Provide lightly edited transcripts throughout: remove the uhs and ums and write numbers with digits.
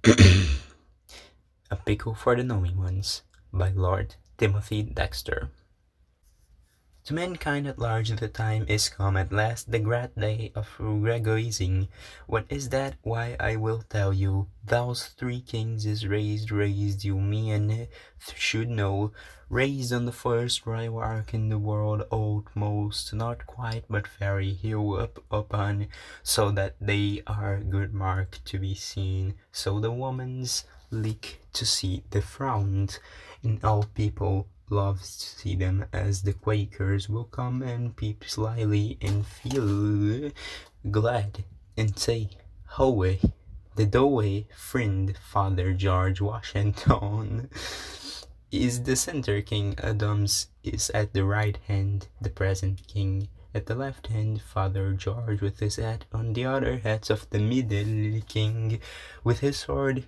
A Pickle for the Knowing Ones by Lord Timothy Dexter. To mankind at large the time is come at last, the great day of rejoicing. What is that? Why, I will tell you. Those three kings is raised you men should know. Raised on the first royal ark in the world, outmost, not quite but very hill up upon, so that they are good mark to be seen. So the woman's lick to see the frowned in all people loves to see them, as the Quakers will come and peep slyly and feel glad and say, "Howe, the doorway, friend Father George Washington is the center king. Adams is at the right hand, the present king. At the left hand, Father George with his hat. On the other hats of the middle king with his sword.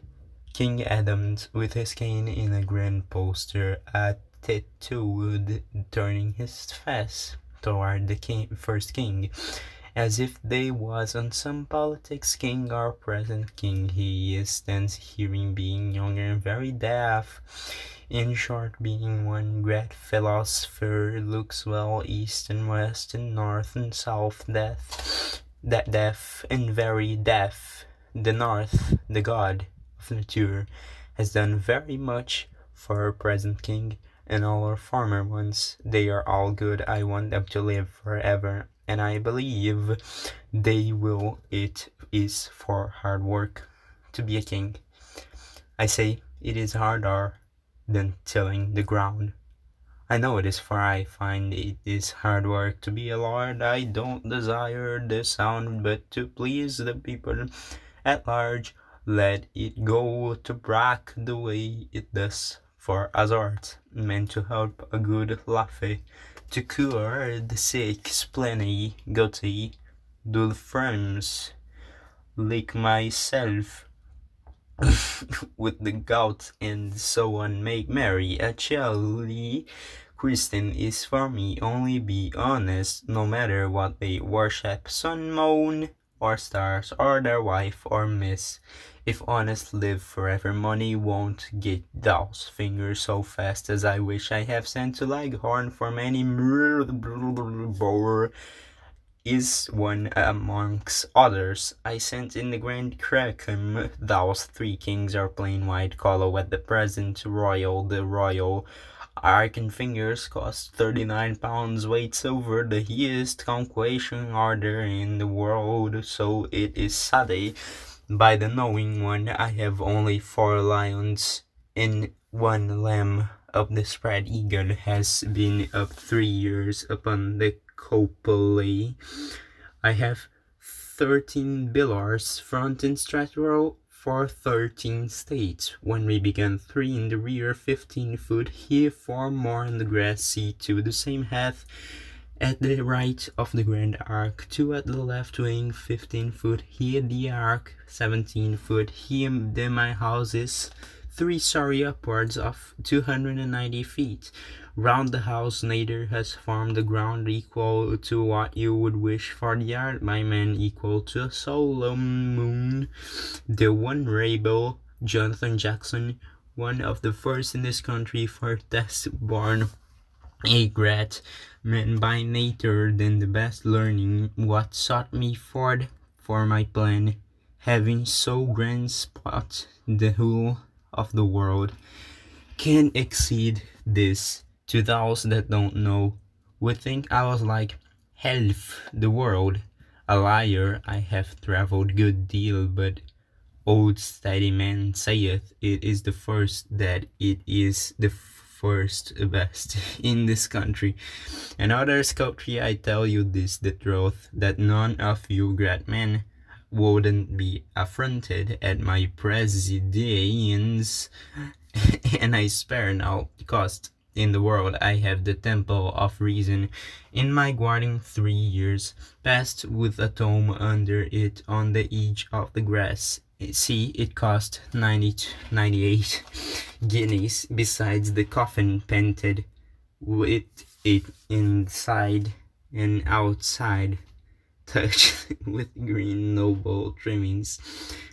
King Adams with his cane in a grand posture attitude, turning his face toward the first king, as if they was on some politics. King, our present king, he stands hearing, being younger and very deaf. In short, being one great philosopher, looks well east and west and north and south, deaf and very deaf. The north, the god of nature, has done very much for our present king and all our former ones. They are all good. I want them to live forever, and I believe they will. It is for hard work to be a king. I say it is harder than tilling the ground. I know it is, for I find it is hard work to be a lord. I don't desire the sound, but to please the people at large. Let it go to brack the way it does, for as art meant to help a good laugh, to cure the sick, plenty, guilty, do the frames, like myself, with the gout and so on, make merry. A chilly Christian is for me, only be honest, no matter what they worship, sun, moon, or stars, or their wife or miss. If honest live forever, money won't get those fingers so fast as I wish. I have sent to Leghorn for many bore is one amongst others. I sent in the Grand Crackham. Those three kings are plain white collar at the present royal. The royal Arcan fingers cost 39 pounds weight silver, the highest conquation order in the world, so it is Sunday. By the knowing one, I have only 4 lions and 1 lamb. Of the spread eagle has been up 3 years upon the copole. I have 13 billars, front and straight row, for 13 states. When we began, 3 in the rear, 15 foot, here 4 more in the grass, see 2 the same hath at the right of the grand ark, 2 at the left wing, 15 foot, here the ark, 17 foot, here the my houses, 3 story upwards of 290 feet. Round the house neither has formed the ground equal to what you would wish for the yard, my man equal to a solemn moon. The one rebel, Jonathan Jackson, one of the first in this country for test born, a great man by nature, than the best learning, what sought me for my plan, having so grand spot the whole of the world, can exceed this. To those that don't know, would think I was like half the world. A liar, I have traveled good deal, but old steady man saith it is the first that it is the first best in this country. And others country, I tell you this the truth, that none of you great men wouldn't be affronted at my presidence, and I spare no cost in the world. I have the temple of reason in my guarding 3 years past, with a tome under it on the edge of the grass. See, it cost 98 guineas, besides the coffin painted with it inside and outside. touched with green noble trimmings,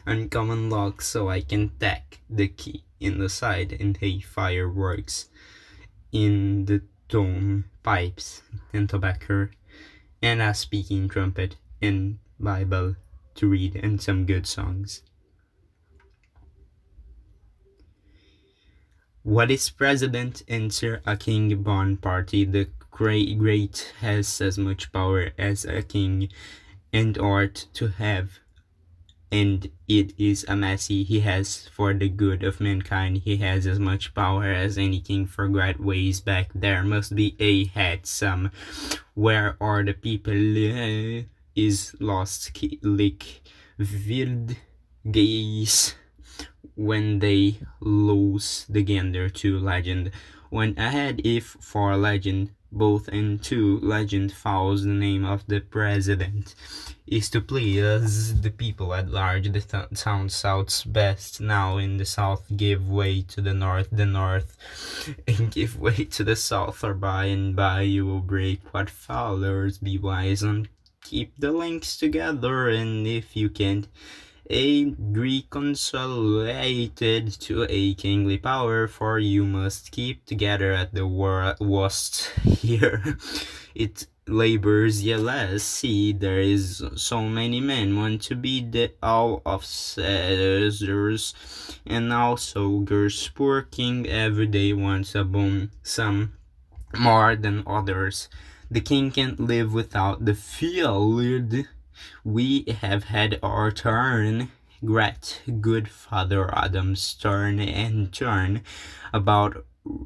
uncommon locks so I can tack the key in the side, and hay fireworks in the dome, pipes and tobacco, and a speaking trumpet and Bible to read, and some good songs. What is president? Enter a king born party. The great has as much power as a king, and ought to have, and it is a mercy he has for the good of mankind. He has as much power as any king for great ways back. There must be a had some. Where are the people? Is lost lick wild gaze when they lose the gander to legend. When ahead if for legend, both and to legend fouls the name of the president, is to please the people at large. The sound south's best now in the south, give way to the north, and give way to the south, or by and by you will break. What followers, be wise and keep the links together, and if you can't, a reconciliated to a kingly power, for you must keep together at the worst here. It labors ye less. See, there is so many men want to be the all of Caesars, and now soldiers. Poor king every day wants a boon, some more than others. The king can't live without the field. We have had our turn. Great good Father Adam's turn and turn about.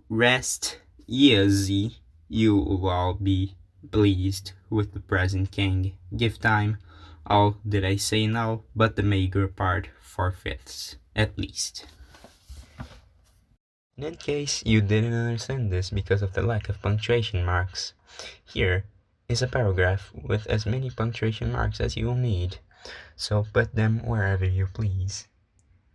Rest easy, you will be pleased with the present king. Give time. All did I say now, but the maker part 4/5 at least. In case you didn't understand this because of the lack of punctuation marks, here is a paragraph with as many punctuation marks as you will need, so put them wherever you please.